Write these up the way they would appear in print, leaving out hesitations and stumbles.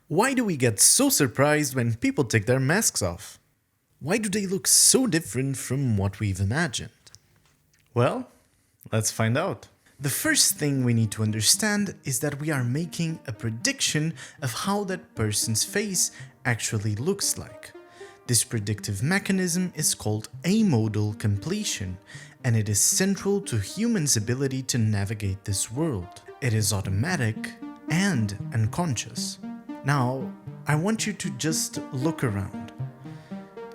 Why do we get so surprised when people take their masks off? Why do they look so different from what we've imagined? Well, let's find out. The first thing we need to understand is that we are making a prediction of how that person's face actually looks like. This predictive mechanism is called amodal completion, and it is central to humans' ability to navigate this world. It is automatic and unconscious. Now, I want you to just look around.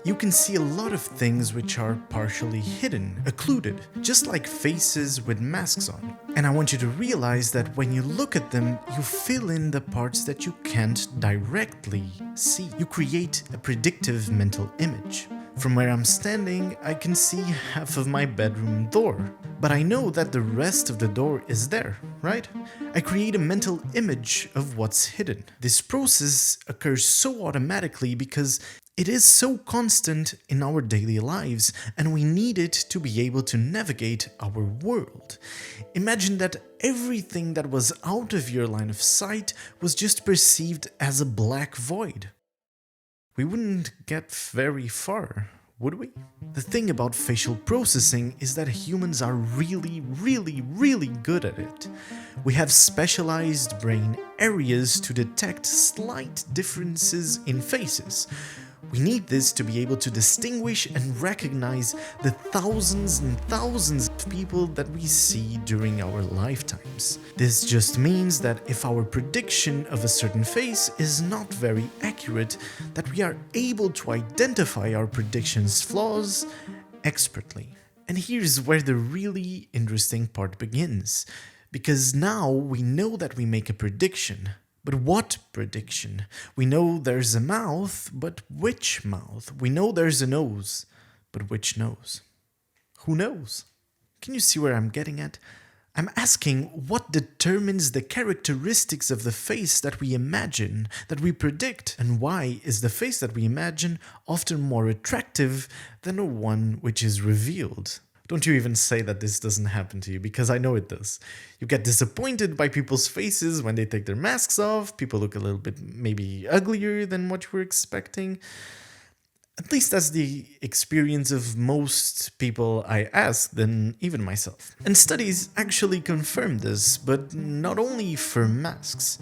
You can see a lot of things which are partially hidden, occluded, just like faces with masks on. And I want you to realize that when you look at them, you fill in the parts that you can't directly see. You create a predictive mental image. From where I'm standing, I can see half of my bedroom door, but I know that the rest of the door is there, right? I create a mental image of what's hidden. This process occurs so automatically because it is so constant in our daily lives, and we need it to be able to navigate our world. Imagine that everything that was out of your line of sight was just perceived as a black void. We wouldn't get very far, would we? The thing about facial processing is that humans are really good at it. We have specialized brain areas to detect slight differences in faces. We need this to be able to distinguish and recognize the thousands and thousands of people that we see during our lifetimes. This just means that if our prediction of a certain face is not very accurate, that we are able to identify our prediction's flaws expertly. And here's where the really interesting part begins, because now we know that we make a prediction. But what prediction? We know there's a mouth, but which mouth? We know there's a nose, but which nose? Who knows? Can you see where I'm getting at? I'm asking what determines the characteristics of the face that we imagine, that we predict, and why is the face that we imagine often more attractive than the one which is revealed? Don't you even say that this doesn't happen to you, because I know it does. You get disappointed by people's faces when they take their masks off. People look a little bit maybe uglier than what you were expecting. At least that's the experience of most people I ask, than even myself. And studies actually confirm this, but not only for masks.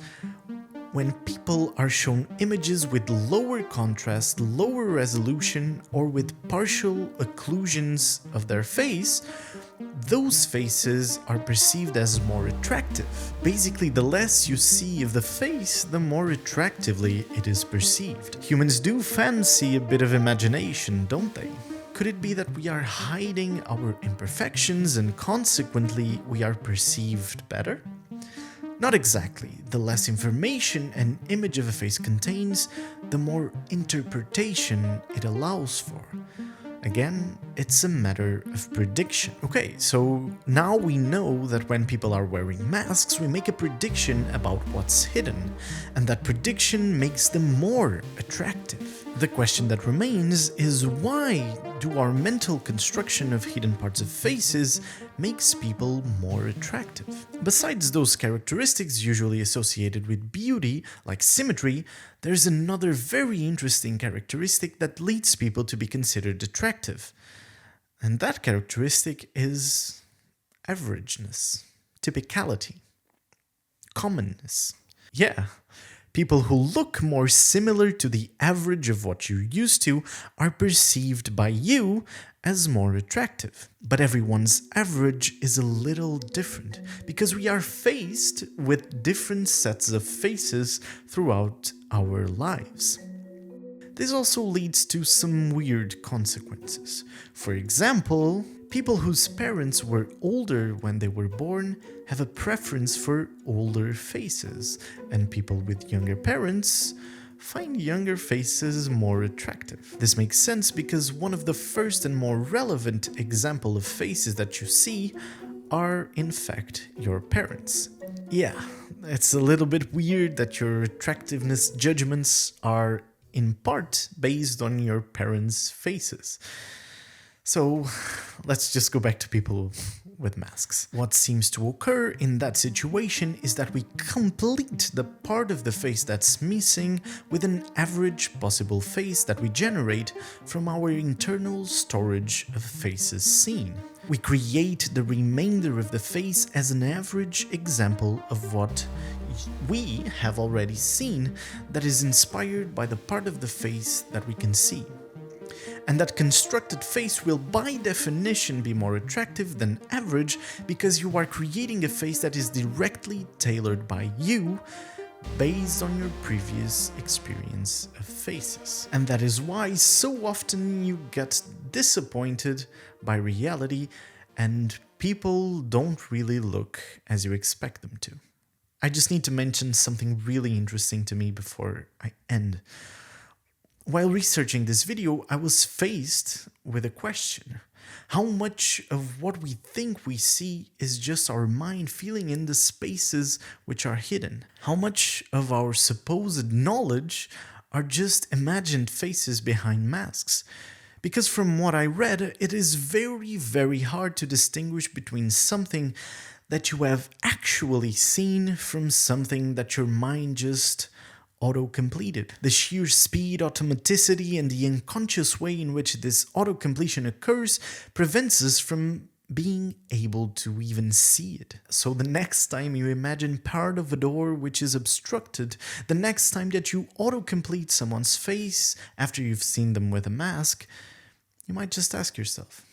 When people are shown images with lower contrast, lower resolution, or with partial occlusions of their face, those faces are perceived as more attractive. Basically, the less you see of the face, the more attractively it is perceived. Humans do fancy a bit of imagination, don't they? Could it be that we are hiding our imperfections and consequently we are perceived better? Not exactly. The less information an image of a face contains, the more interpretation it allows for. Again, it's a matter of prediction. Okay, so now we know that when people are wearing masks, we make a prediction about what's hidden, and that prediction makes them more attractive. The question that remains is, why do our mental construction of hidden parts of faces makes people more attractive? Besides those characteristics usually associated with beauty, like symmetry, there's another very interesting characteristic that leads people to be considered attractive. And that characteristic is averageness, typicality, commonness. Yeah. People who look more similar to the average of what you're used to are perceived by you as more attractive. But everyone's average is a little different, because we are faced with different sets of faces throughout our lives. This also leads to some weird consequences. For example, people whose parents were older when they were born have a preference for older faces, and people with younger parents find younger faces more attractive. This makes sense because one of the first and more relevant example of faces that you see are in fact your parents. Yeah, it's a little bit weird that your attractiveness judgments are in part based on your parents' faces. So let's just go back to people with masks. What seems to occur in that situation is that we complete the part of the face that's missing with an average possible face that we generate from our internal storage of faces seen. We create the remainder of the face as an average example of what we have already seen that is inspired by the part of the face that we can see. And that constructed face will by definition be more attractive than average because you are creating a face that is directly tailored by you based on your previous experience of faces. And that is why so often you get disappointed by reality and people don't really look as you expect them to. I just need to mention something really interesting to me before I end. While researching this video, I was faced with a question. How much of what we think we see is just our mind filling in the spaces which are hidden? How much of our supposed knowledge are just imagined faces behind masks? Because from what I read, it is very, very hard to distinguish between something that you have actually seen from something that your mind just auto-completed. The sheer speed, automaticity, and the unconscious way in which this auto-completion occurs prevents us from being able to even see it. So the next time you imagine part of a door which is obstructed, the next time that you auto-complete someone's face after you've seen them with a mask, you might just ask yourself,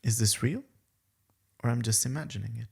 is this real? Or I'm just imagining it?